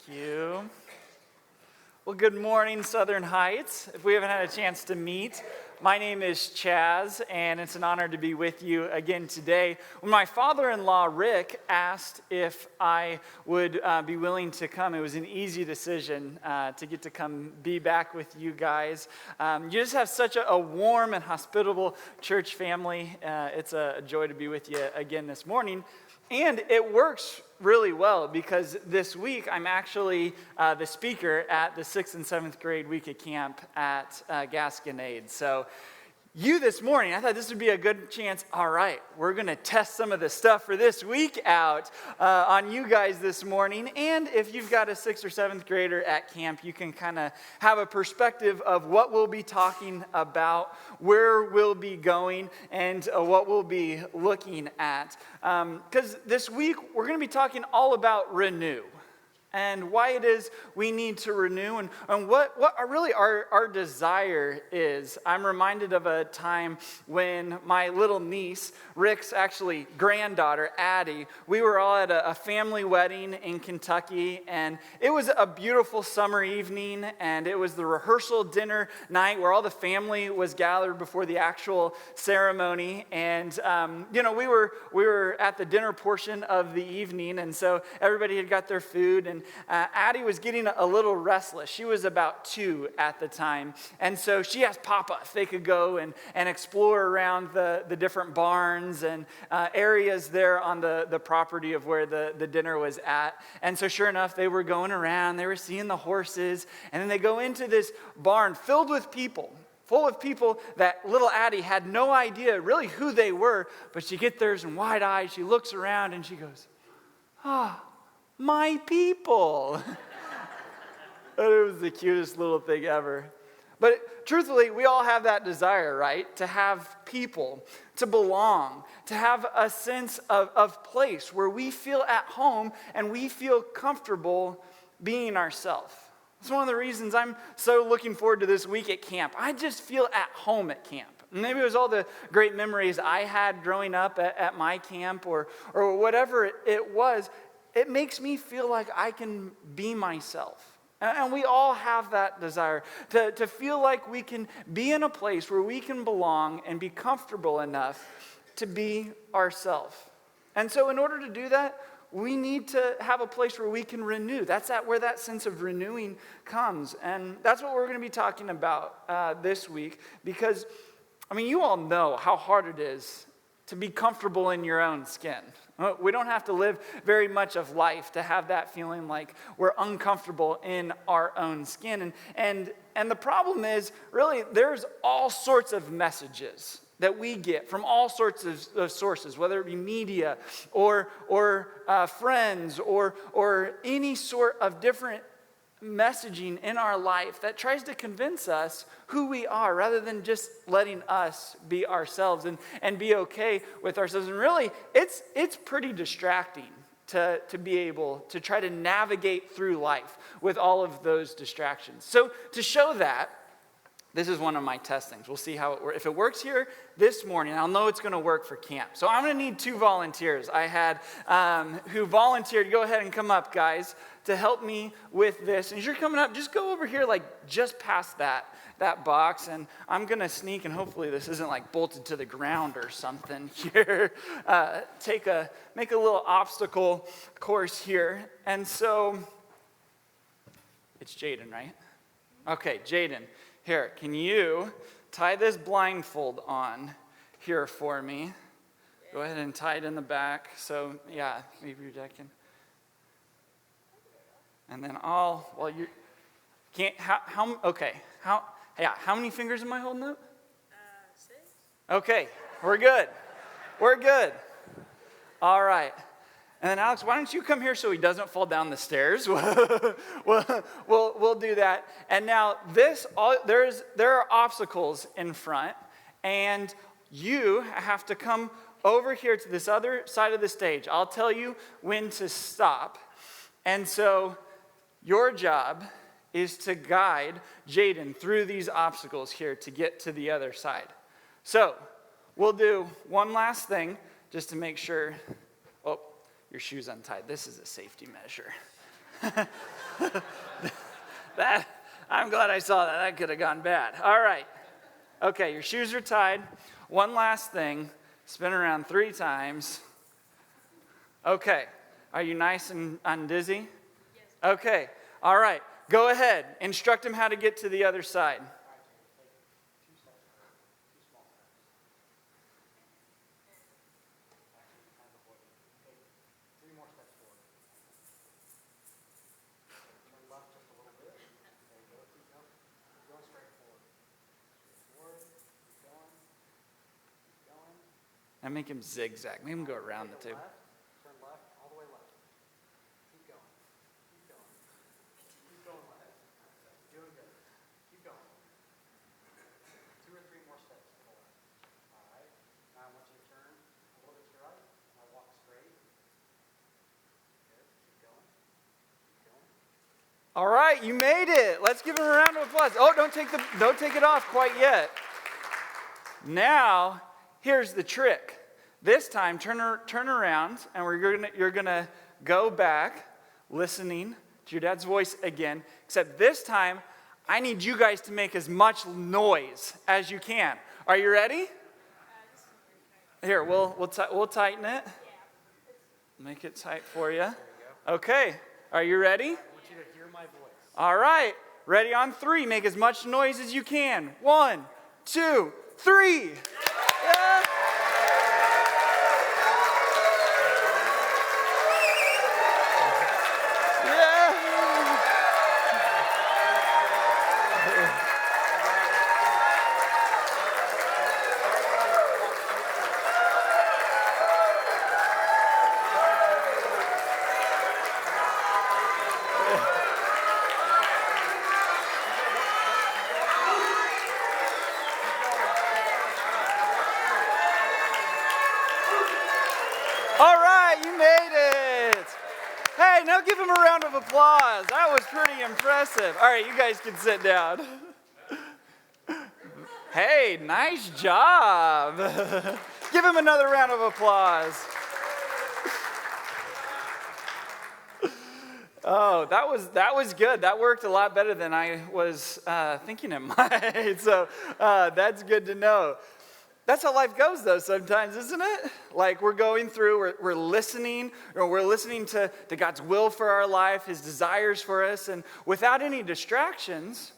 Thank you. Well, good morning, Southern Heights. If we haven't had a chance to meet, my name is Chaz, and it's an honor to be with you again today. When my father-in-law, Rick, asked if I would be willing to come, it was an easy decision to get to come be back with you guys. You just have such a warm and hospitable church family. It's a joy to be with you again this morning. And it works really well because this week I'm actually the speaker at the 6th and 7th grade week of camp at Gasconade. So you this morning, I thought this would be a good chance. All right, we're going to test some of the stuff for this week out on you guys this morning. And if you've got a 6th or 7th grader at camp, you can kind of have a perspective of what we'll be talking about, where we'll be going, and what we'll be looking at. Because this week, we're going to be talking all about ReNew. And why it is we need to renew and what really our desire is. I'm reminded of a time when my little niece, Rick's actually granddaughter, Addie, we were all at a family wedding in Kentucky, and it was a beautiful summer evening, and it was the rehearsal dinner night where all the family was gathered before the actual ceremony, and we were at the dinner portion of the evening, and so everybody had got their food, and Addie was getting a little restless. She was about 2 at the time. And so she asked Papa if they could go and explore around the different barns and areas there on the property of where the dinner was at. And so sure enough, they were going around. They were seeing the horses. And then they go into this barn filled with people. Full of people that little Addie had no idea really who they were. But she gets there and wide-eyed. She looks around and she goes, my people. It was the cutest little thing ever. But truthfully, we all have that desire, right? To have people, to belong, to have a sense of place where we feel at home and we feel comfortable being ourselves. It's one of the reasons I'm so looking forward to this week at camp. I just feel at home at camp. Maybe it was all the great memories I had growing up at my camp or whatever it was. It makes me feel like I can be myself. And we all have that desire to feel like we can be in a place where we can belong and be comfortable enough to be ourselves. And so in order to do that, we need to have a place where we can renew. That's where that sense of renewing comes. And that's what we're going to be talking about this week. Because, you all know how hard it is to be comfortable in your own skin. We don't have to live very much of life to have that feeling like we're uncomfortable in our own skin. And the problem is, really, there's all sorts of messages that we get from all sorts of sources, whether it be media or friends or any sort of different messaging in our life that tries to convince us who we are rather than just letting us be ourselves and be okay with ourselves. And really, it's pretty distracting to be able to try to navigate through life with all of those distractions. So to show that, this is one of my testings. We'll see how it works. If it works here this morning, I'll know it's going to work for camp. So I'm going to need 2 volunteers. I had who volunteered. Go ahead and come up, guys, to help me with this. And as you're coming up, just go over here, just past that box. And I'm going to sneak, and hopefully this isn't bolted to the ground or something here. Make a little obstacle course here. And so it's Jaden, right? Okay, Jaden. Here, can you tie this blindfold on here for me? Go ahead and tie it in the back. So, yeah, maybe you're decking. And then how many fingers am I holding up? 6. Okay, we're good. We're good. All right. And then Alex, why don't you come here so he doesn't fall down the stairs? we'll do that. And now there are obstacles in front, and you have to come over here to this other side of the stage. I'll tell you when to stop. And so your job is to guide Jaden through these obstacles here to get to the other side. So we'll do one last thing just to make sure. Your shoe's untied. This is a safety measure. I'm glad I saw that. That could have gone bad. All right. Okay, your shoes are tied. One last thing. Spin around 3 times. Okay. Are you nice and dizzy? Yes. Okay. All right. Go ahead. Instruct him how to get to the other side. And make him zigzag. Make him go around the table. Turn left, all the way left. Keep going. Keep going. Keep going left. Doing good. Keep going. 2 or 3 more steps to the left. All right. Now I want you to turn a little bit to your right. Now walk straight. Good. Keep going. Keep going. All right, you made it. Let's give him a round of applause. Oh, don't take it off quite yet. Now, here's the trick. This time, turn around, and you're gonna go back, listening to your dad's voice again. Except this time, I need you guys to make as much noise as you can. Are you ready? Here, we'll tighten it. Make it tight for you. Okay. Are you ready? I want you to hear my voice. All right. Ready on 3. Make as much noise as you can. 1, 2, 3. Yeah. All right, you made it. Hey, now give him a round of applause. That was pretty impressive. All right, you guys can sit down. Hey, nice job. Give him another round of applause. Oh, that was good. That worked a lot better than I was thinking it might. So that's good to know. That's how life goes, though, sometimes, isn't it? Like we're going through, we're listening, or we're listening to God's will for our life, His desires for us, and without any distractions,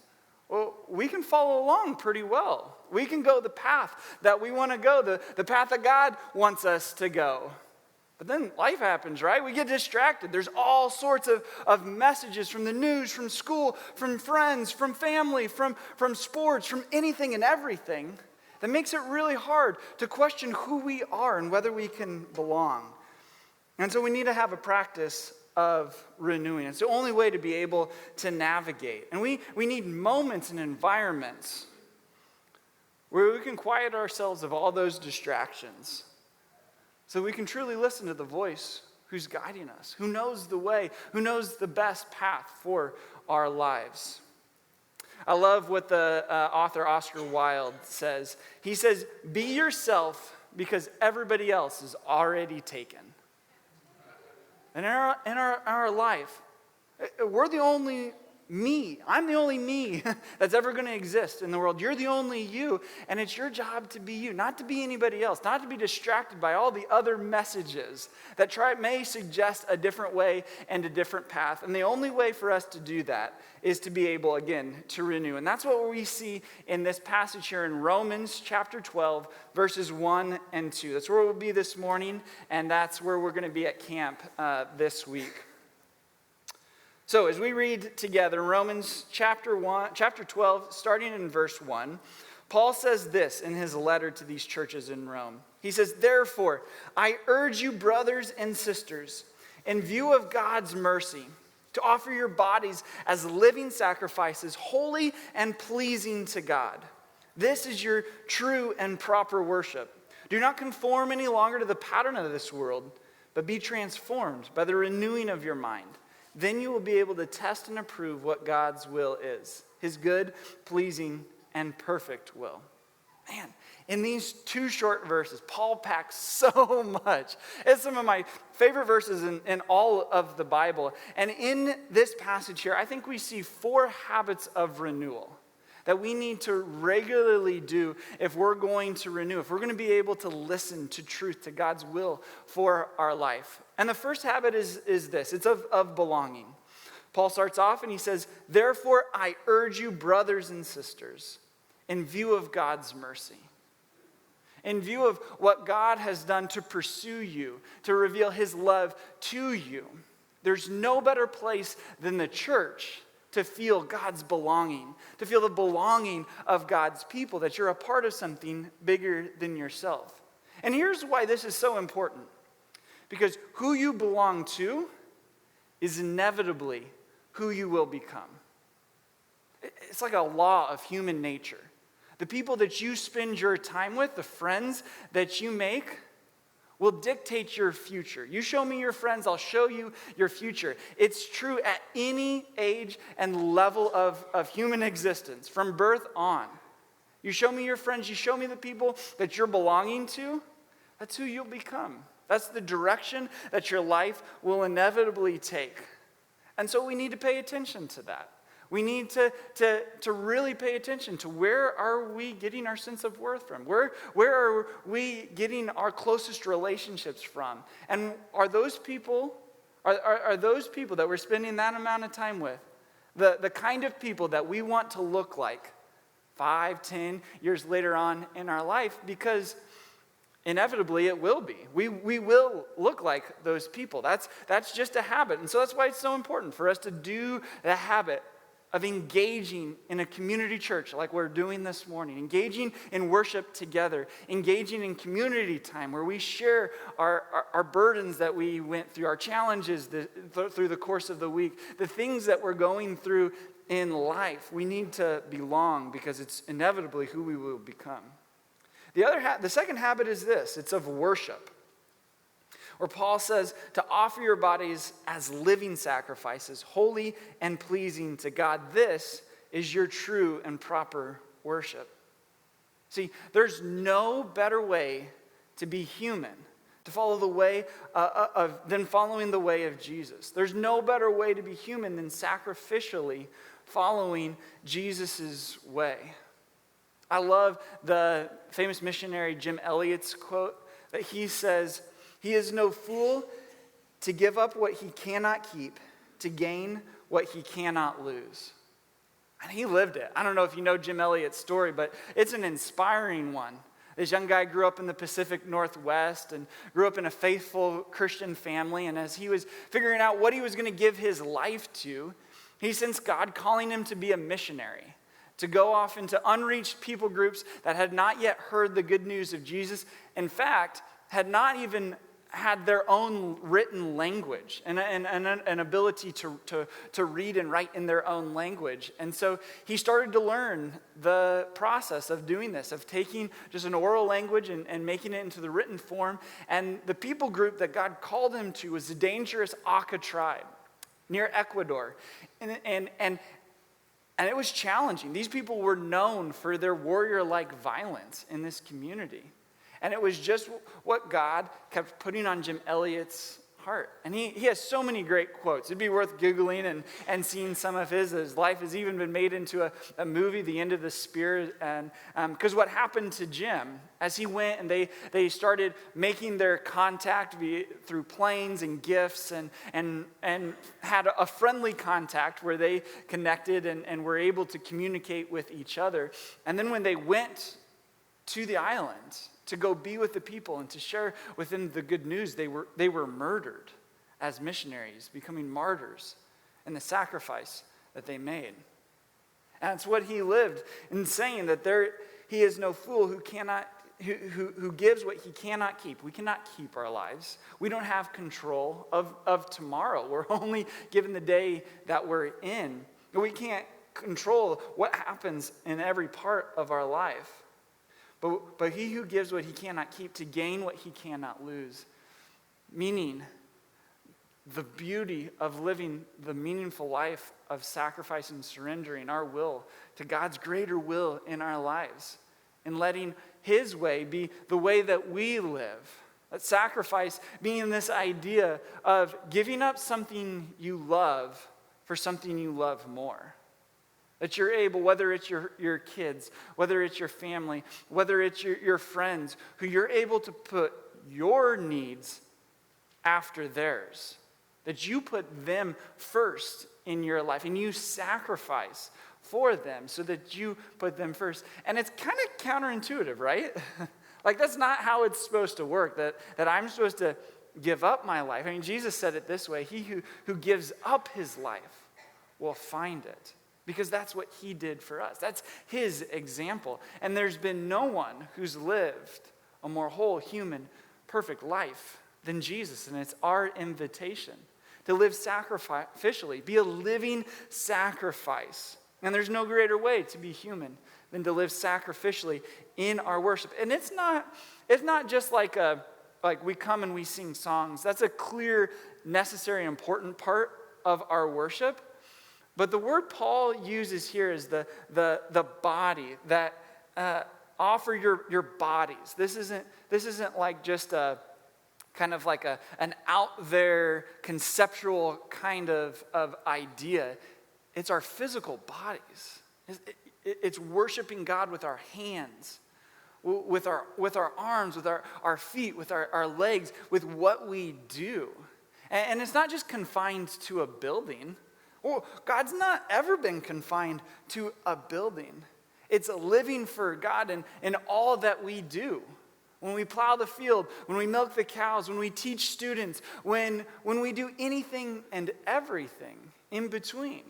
well, we can follow along pretty well. We can go the path that we want to go, the path that God wants us to go. But then life happens, right? We get distracted. There's all sorts of messages from the news, from school, from friends, from family, from sports, from anything and everything that makes it really hard to question who we are and whether we can belong. And so we need to have a practice of renewing. It's the only way to be able to navigate. And we need moments and environments where we can quiet ourselves of all those distractions so we can truly listen to the voice who's guiding us, who knows the way, who knows the best path for our lives. I love what the author Oscar Wilde says. He says, "Be yourself because everybody else is already taken." And in our life, we're the only me. I'm the only me that's ever going to exist in the world. You're the only you, and it's your job to be you, not to be anybody else, not to be distracted by all the other messages that may suggest a different way and a different path. And the only way for us to do that is to be able, again, to renew. And that's what we see in this passage here in Romans chapter 12, verses 1 and 2. That's where we'll be this morning, and that's where we're going to be at camp this week. So as we read together Romans chapter 12, starting in verse 1, Paul says this in his letter to these churches in Rome. He says, "Therefore, I urge you, brothers and sisters, in view of God's mercy, to offer your bodies as living sacrifices, holy and pleasing to God. This is your true and proper worship. Do not conform any longer to the pattern of this world, but be transformed by the renewing of your mind. Then you will be able to test and approve what God's will is, His good, pleasing, and perfect will." Man, in these 2 short verses, Paul packs so much. It's some of my favorite verses in all of the Bible. And in this passage here, I think we see 4 habits of renewal that we need to regularly do if we're going to renew, if we're going to be able to listen to truth, to God's will for our life. And the first habit is this. It's of belonging. Paul starts off and he says, "Therefore I urge you, brothers and sisters, in view of God's mercy, in view of what God has done to pursue you, to reveal his love to you, there's no better place than the church to feel God's belonging, to feel the belonging of God's people, that you're a part of something bigger than yourself." And here's why this is so important. Because who you belong to is inevitably who you will become. It's like a law of human nature. The people that you spend your time with, the friends that you make, will dictate your future. You show me your friends, I'll show you your future. It's true at any age and level of human existence, from birth on. You show me your friends, you show me the people that you're belonging to, that's who you'll become. That's the direction that your life will inevitably take. And so we need to pay attention to that. We need to really pay attention to where are we getting our sense of worth from? Where are we getting our closest relationships from? And are those people that we're spending that amount of time with the kind of people that we want to look like 5, 10 years later on in our life? Because inevitably it will be. We will look like those people. That's just a habit. And so that's why it's so important for us to do the habit of engaging in a community church like we're doing this morning, engaging in worship together, engaging in community time where we share our burdens that we went through, our challenges through the course of the week, the things that we're going through in life. We need to belong because it's inevitably who we will become. The second habit is this. It's of worship, where Paul says to offer your bodies as living sacrifices, holy and pleasing to God. This is your true and proper worship. See, there's no better way to be human, to follow the way than following the way of Jesus. There's no better way to be human than sacrificially following Jesus' way. I love the famous missionary Jim Elliot's quote that he says, "He is no fool to give up what he cannot keep, to gain what he cannot lose." And he lived it. I don't know if you know Jim Elliot's story, but it's an inspiring one. This young guy grew up in the Pacific Northwest and grew up in a faithful Christian family. And as he was figuring out what he was going to give his life to, he sensed God calling him to be a missionary, to go off into unreached people groups that had not yet heard the good news of Jesus. In fact, had not even had their own written language and an ability to read and write in their own language. And so he started to learn the process of doing this, of taking just an oral language and making it into the written form. And the people group that God called him to was the dangerous Aka tribe near Ecuador. And it was challenging. These people were known for their warrior-like violence in this community. And it was just what God kept putting on Jim Elliot's heart. And he has so many great quotes. It'd be worth Googling and seeing some of his. His life has even been made into a movie, The End of the Spear. And because what happened to Jim, as he went and they started making their contact through planes and gifts and had a friendly contact where they connected and were able to communicate with each other. And then when they went to the island to go be with the people and to share with them the good news, they were murdered as missionaries, becoming martyrs in the sacrifice that they made. And it's what he lived in saying that he is no fool who gives what he cannot keep. We cannot keep our lives. We don't have control of tomorrow. We're only given the day that we're in. We can't control what happens in every part of our life. But he who gives what he cannot keep to gain what he cannot lose. Meaning, the beauty of living the meaningful life of sacrifice and surrendering our will to God's greater will in our lives and letting his way be the way that we live. That sacrifice being this idea of giving up something you love for something you love more. That you're able, whether it's your kids, whether it's your family, whether it's your friends, who you're able to put your needs after theirs. That you put them first in your life and you sacrifice for them so that you put them first. And it's kind of counterintuitive, right? Like that's not how it's supposed to work, that I'm supposed to give up my life. I mean, Jesus said it this way, he who gives up his life will find it. Because that's what he did for us. That's his example. And there's been no one who's lived a more whole, human, perfect life than Jesus. And it's our invitation to live sacrificially, be a living sacrifice. And there's no greater way to be human than to live sacrificially in our worship. And it's not just like we come and we sing songs. That's a clear, necessary, important part of our worship. But the word Paul uses here is the body, that offer your bodies. This isn't like just a kind of like an out there conceptual kind of idea. It's our physical bodies. It's worshiping God with our hands, with our arms, with our feet, with our legs, with what we do. And it's not just confined to a building. Well, God's not ever been confined to a building. It's living for God in all that we do. When we plow the field, when we milk the cows, when we teach students, when we do anything and everything in between.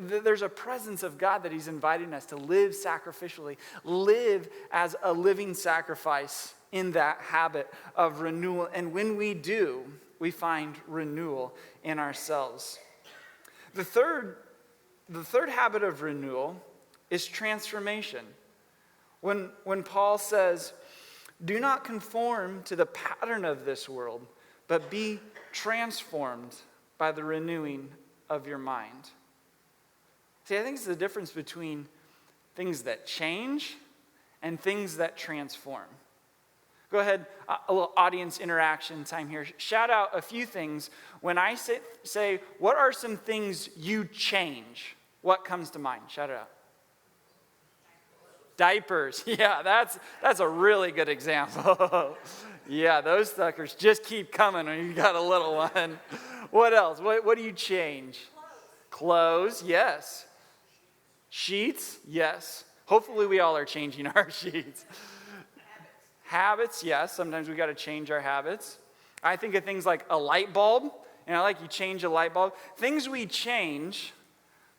There's a presence of God that he's inviting us to live sacrificially, live as a living sacrifice in that habit of renewal. And when we do, we find renewal in ourselves. The third habit of renewal is transformation. When Paul says, do not conform to the pattern of this world, but be transformed by the renewing of your mind. See, I think it's the difference between things that change and things that transform. Go ahead, a little audience interaction time here. Shout out a few things. When I say, what are some things you change? What comes to mind? Shout it out. Diapers. Yeah, that's a really good example. Yeah, those suckers just keep coming when you got a little one. What else? What do you change? Clothes, yes. Sheets, yes. Hopefully we all are changing our sheets. Habits, yes. Sometimes we got to change our habits. I think of things like a light bulb. Like you change a light bulb. Things we change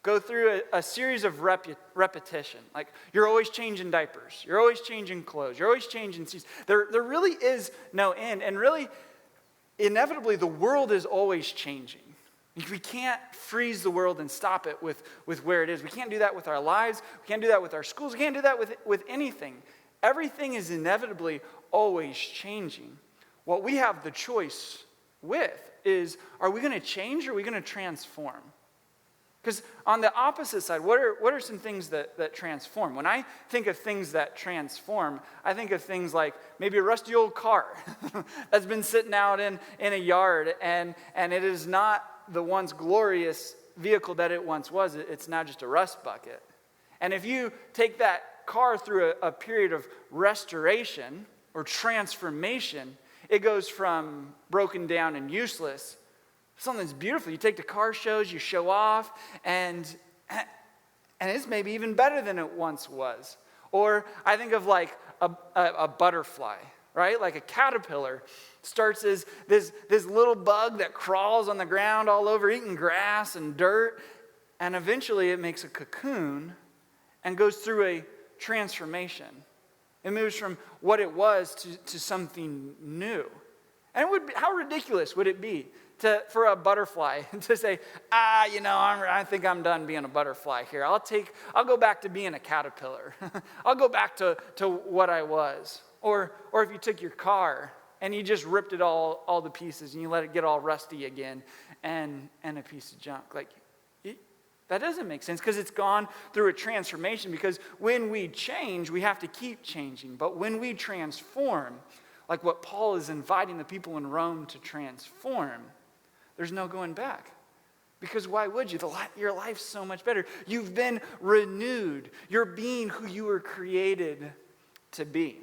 go through a series of repetition. Like you're always changing diapers. You're always changing clothes. You're always changing seats. There really is no end. And really, inevitably, the world is always changing. We can't freeze the world and stop it with where it is. We can't do that with our lives. We can't do that with our schools. We can't do that with anything. Everything is inevitably always changing. What we have the choice with is, are we going to change or are we going to transform? Because on the opposite side, what are some things that transform? When I think of things that transform, I think of things like maybe a rusty old car that's been sitting out in a yard and it is not the once glorious vehicle that it once was. It's now just a rust bucket. And if you take that car through a period of restoration or transformation, it goes from broken down and useless to something that's beautiful. You take the car shows, you show off, and it's maybe even better than it once was. Or I think of like a butterfly, right? Like a caterpillar starts as this little bug that crawls on the ground all over eating grass and dirt, and eventually it makes a cocoon and goes through a transformation. It moves from what it was to something new. And how ridiculous would it be for a butterfly to say, I think I'm done being a butterfly here. I'll go back to being a caterpillar. I'll go back to what I was. Or if you took your car and you just ripped it all to pieces and you let it get all rusty again and a piece of junk. Like, That doesn't make sense because it's gone through a transformation. Because when we change, we have to keep changing. But when we transform, like what Paul is inviting the people in Rome to transform, there's no going back. Because why would you? Your life's so much better. You've been renewed. You're being who you were created to be.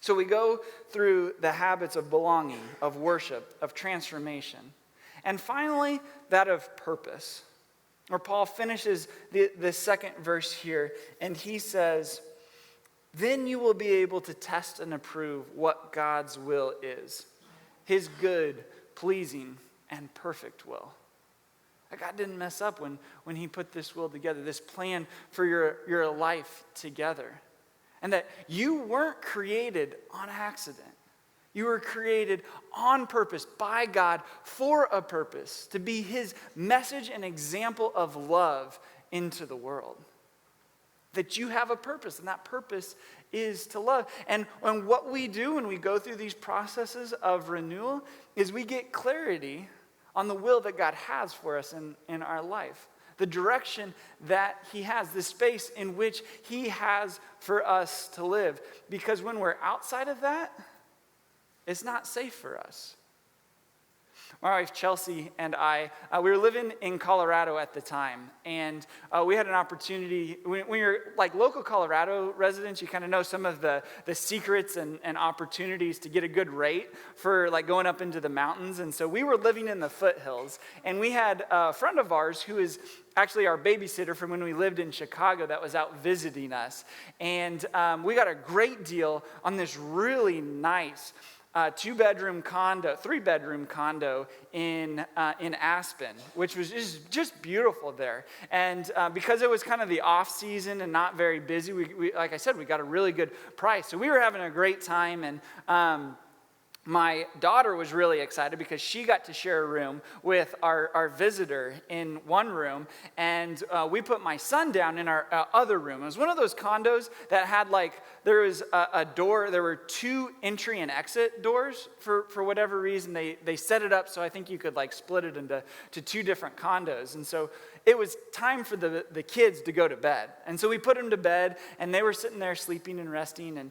So we go through the habits of belonging, of worship, of transformation. And finally, that of purpose. Where Paul finishes the second verse here, and he says, then you will be able to test and approve what God's will is. His good, pleasing, and perfect will. God didn't mess up when he put this will together, this plan for your life together. And that you weren't created on accident. You were created on purpose by God for a purpose, to be his message and example of love into the world. That you have a purpose, and that purpose is to love. And what we do when we go through these processes of renewal is we get clarity on the will that God has for us in our life. The direction that he has, the space in which he has for us to live. Because when we're outside of that, it's not safe for us. My wife Chelsea and I, we were living in Colorado at the time, and we had an opportunity. When you're like local Colorado residents, you kind of know some of the secrets and opportunities to get a good rate for like going up into the mountains. And so we were living in the foothills, and we had a friend of ours who is actually our babysitter from when we lived in Chicago that was out visiting us. And we got a great deal on this really nice three-bedroom condo in Aspen, which was just beautiful there. And because it was kind of the off season and not very busy, we like I said, we got a really good price. So we were having a great time, and my daughter was really excited because she got to share a room with our visitor in one room, and we put my son down in our other room. It was one of those condos that had there was a door, there were 2 entry and exit doors for whatever reason. They set it up so I think you could split it into 2 different condos. And so it was time for the kids to go to bed. And so we put them to bed, and they were sitting there sleeping and resting,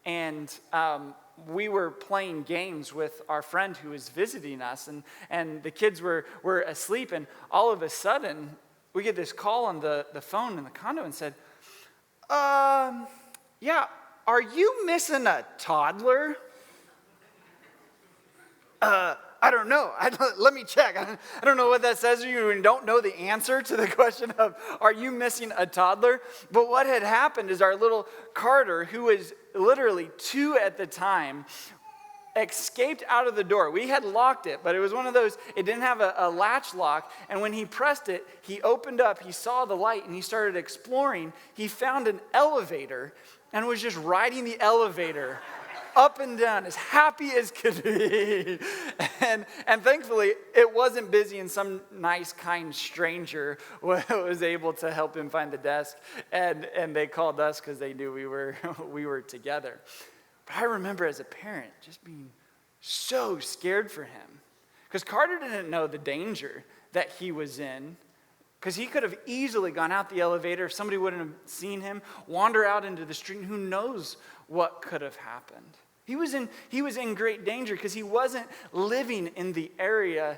and we were playing games with our friend who was visiting us, and the kids were asleep, and all of a sudden, we get this call on the phone in the condo and said, yeah, are you missing a toddler? I don't know. Let me check. I don't know what that says to you when you don't know the answer to the question of, are you missing a toddler? But what had happened is our little Carter, who was literally 2 at the time, escaped out of the door. We had locked it, but it was one of those, it didn't have a latch lock. And when he pressed it, he opened up, he saw the light, and he started exploring. He found an elevator and was just riding the elevator up and down, as happy as could be. And thankfully, it wasn't busy, and some nice, kind stranger was able to help him find the desk. And they called us because they knew we were together. But I remember as a parent just being so scared for him. Because Carter didn't know the danger that he was in. Because he could have easily gone out the elevator if somebody wouldn't have seen him, wander out into the street, and who knows what could have happened. He was in great danger because he wasn't living in the area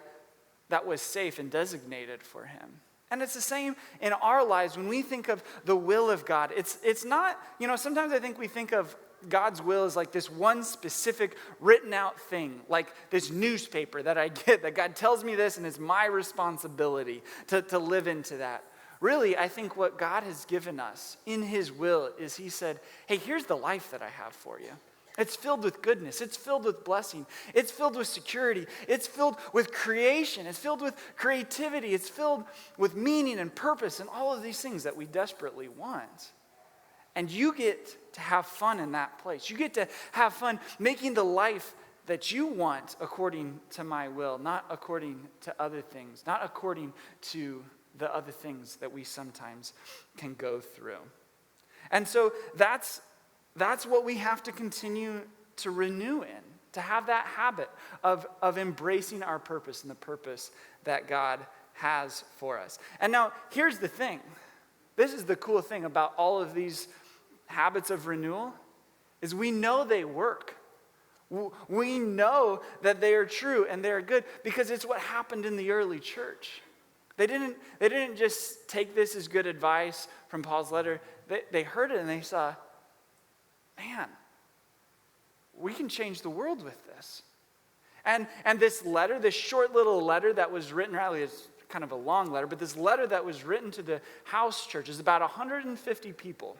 that was safe and designated for him. And it's the same in our lives when we think of the will of God. It's not, sometimes I think we think of God's will as like this one specific written out thing, like this newspaper that I get, that God tells me this and it's my responsibility to live into that. Really, I think what God has given us in his will is he said, hey, here's the life that I have for you. It's filled with goodness. It's filled with blessing. It's filled with security. It's filled with creation. It's filled with creativity. It's filled with meaning and purpose and all of these things that we desperately want. And you get to have fun in that place. You get to have fun making the life that you want according to my will, not according to other things, not according to the other things that we sometimes can go through. And so that's what we have to continue to renew in, to have that habit of embracing our purpose and the purpose that God has for us. And now, here's the thing. This is the cool thing about all of these habits of renewal, is we know they work. We know that they are true and they are good because it's what happened in the early church. They didn't just take this as good advice from Paul's letter. They heard it and they saw, man, we can change the world with this. And this letter, this short little letter that was written, really it's kind of a long letter, but this letter that was written to the house church is about 150 people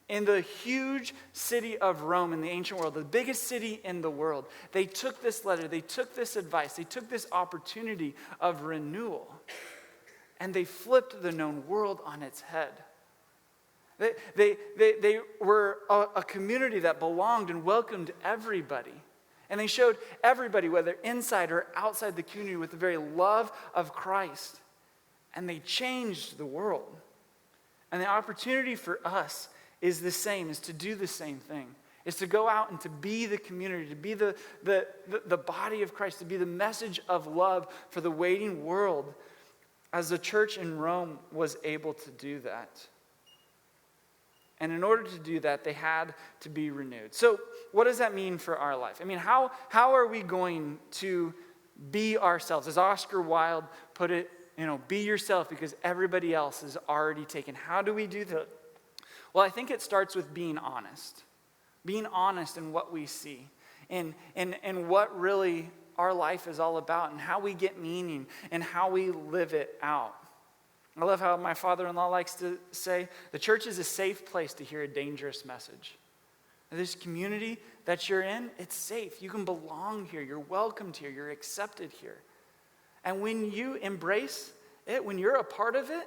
in the huge city of Rome in the ancient world, the biggest city in the world. They took this letter, they took this advice, they took this opportunity of renewal, and they flipped the known world on its head. They were a community that belonged and welcomed everybody. And they showed everybody, whether inside or outside the community, with the very love of Christ. And they changed the world. And the opportunity for us is the same, is to do the same thing. Is to go out and to be the community, to be the body of Christ, to be the message of love for the waiting world, as the church in Rome was able to do that. And in order to do that, they had to be renewed. So what does that mean for our life? I mean, how are we going to be ourselves? As Oscar Wilde put it, be yourself because everybody else is already taken. How do we do that? Well, I think it starts with being honest. Being honest in what we see. And what really our life is all about and how we get meaning and how we live it out. I love how my father-in-law likes to say, the church is a safe place to hear a dangerous message. This community that you're in, it's safe. You can belong here. You're welcomed here. You're accepted here. And when you embrace it, when you're a part of it,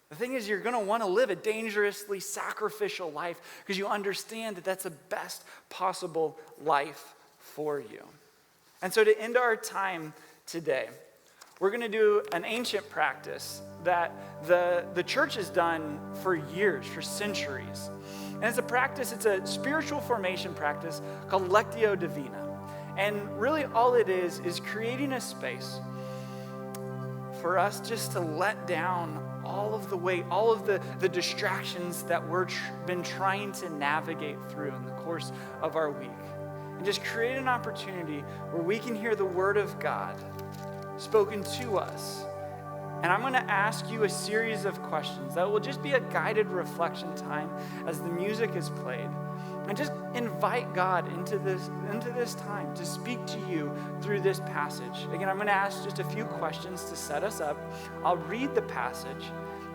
the thing is you're going to want to live a dangerously sacrificial life because you understand that that's the best possible life for you. And so to end our time today, we're going to do an ancient practice that the church has done for years, for centuries. And it's a spiritual formation practice called Lectio Divina. And really all it is creating a space for us just to let down all of the weight, all of the distractions that we've been trying to navigate through in the course of our week. And just create an opportunity where we can hear the word of God spoken to us. And I'm going to ask you a series of questions that will just be a guided reflection time as the music is played. And just invite God into this time to speak to you through this passage. Again, I'm going to ask just a few questions to set us up. I'll read the passage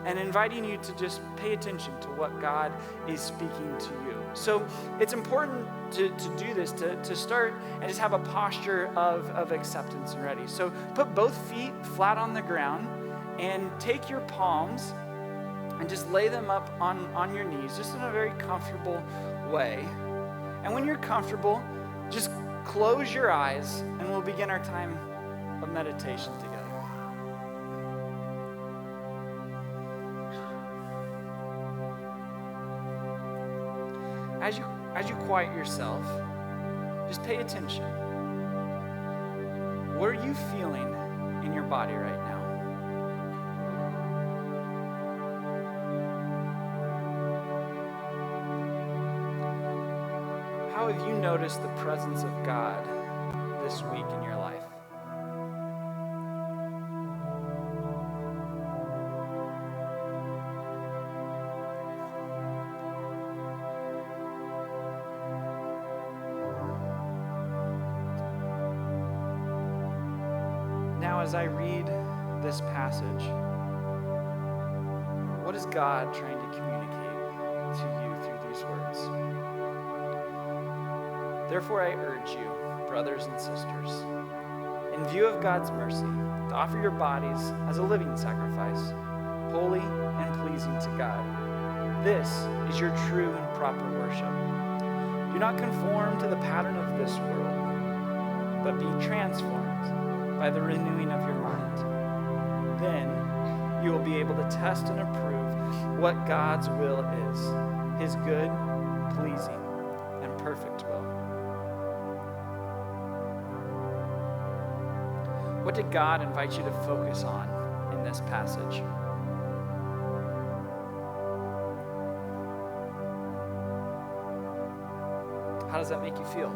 and inviting you to just pay attention to what God is speaking to you. So it's important to do this, to start and just have a posture of acceptance and ready. So put both feet flat on the ground and take your palms and just lay them up on your knees, just in a very comfortable way. And when you're comfortable, just close your eyes and we'll begin our time of meditation together. As you quiet yourself, just pay attention. What are you feeling in your body right now? How have you noticed the presence of God this week in your life? Now, as I read this passage, what is God trying to communicate to you through these words? Therefore, I urge you, brothers and sisters, in view of God's mercy, to offer your bodies as a living sacrifice, holy and pleasing to God. This is your true and proper worship. Do not conform to the pattern of this world, but be transformed by the renewing of your mind. Then you will be able to test and approve what God's will is, his good, pleasing, and perfect will. What did God invite you to focus on in this passage? How does that make you feel?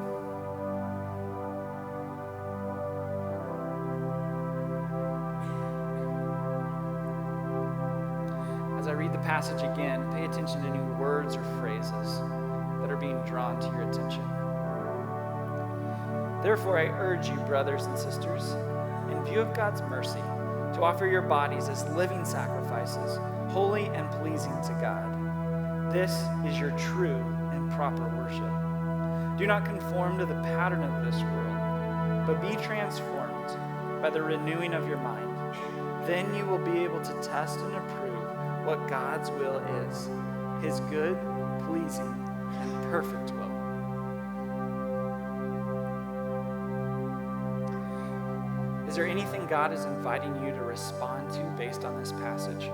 As I read the passage again, pay attention to new words or phrases that are being drawn to your attention. Therefore, I urge you, brothers and sisters, in view of God's mercy, to offer your bodies as living sacrifices, holy and pleasing to God. This is your true and proper worship. Do not conform to the pattern of this world, but be transformed by the renewing of your mind. Then you will be able to test and approve what God's will is, his good, pleasing, and perfect will. Is there anything God is inviting you to respond to based on this passage?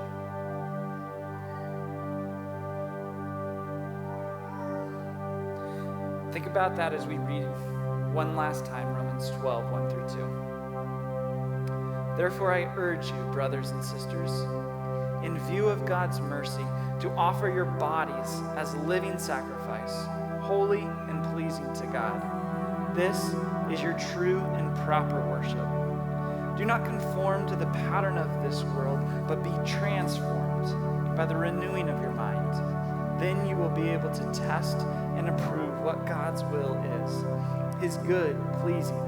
Think about that as we read one last time Romans 12, 1 through 2. Therefore, I urge you, brothers and sisters, in view of God's mercy, to offer your bodies as living sacrifice, holy and pleasing to God. This is your true and proper worship. Do not conform to the pattern of this world, but be transformed by the renewing of your mind. Then you will be able to test and approve what God's will is, his good, pleasing,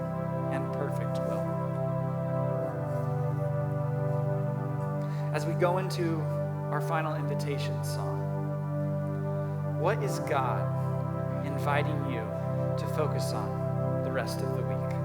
and perfect will. As we go into our final invitation song, what is God inviting you to focus on the rest of the week?